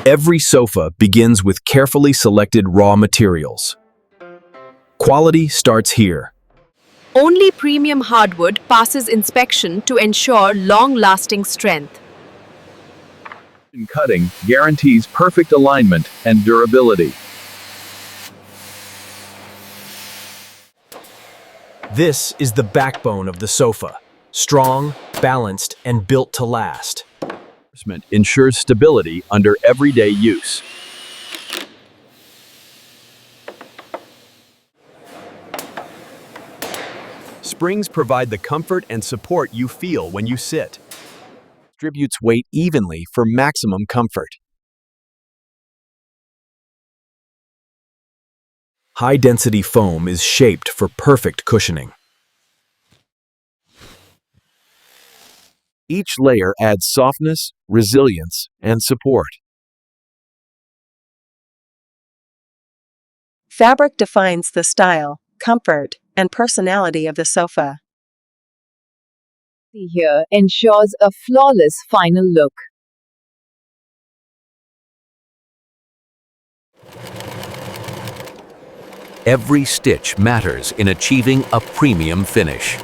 Every sofa begins with carefully selected raw materials. Quality starts here. Only premium hardwood passes inspection to ensure long-lasting strength. Cutting guarantees perfect alignment and durability. This is the backbone of the sofa. Strong, balanced, and built to last. Ensures stability under everyday use. Springs provide the comfort and support you feel when you sit. Distributes weight evenly for maximum comfort. High-density foam is shaped for perfect cushioning. Each layer adds softness, resilience, and support. Fabric defines the style, comfort, and personality of the sofa. Here ensures a flawless final look. Every stitch matters in achieving a premium finish.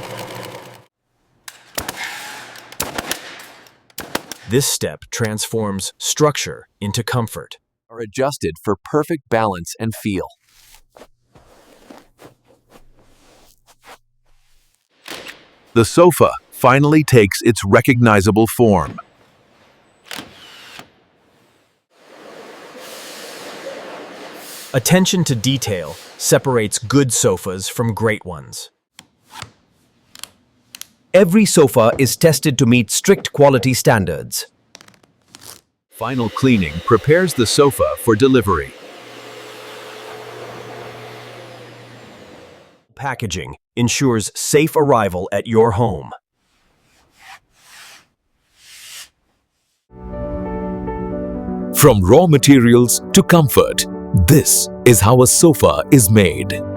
This step transforms structure into comfort. Are adjusted for perfect balance and feel. The sofa finally takes its recognizable form. Attention to detail separates good sofas from great ones. Every sofa is tested to meet strict quality standards. Final cleaning prepares the sofa for delivery. Packaging ensures safe arrival at your home. From raw materials to comfort, this is how a sofa is made.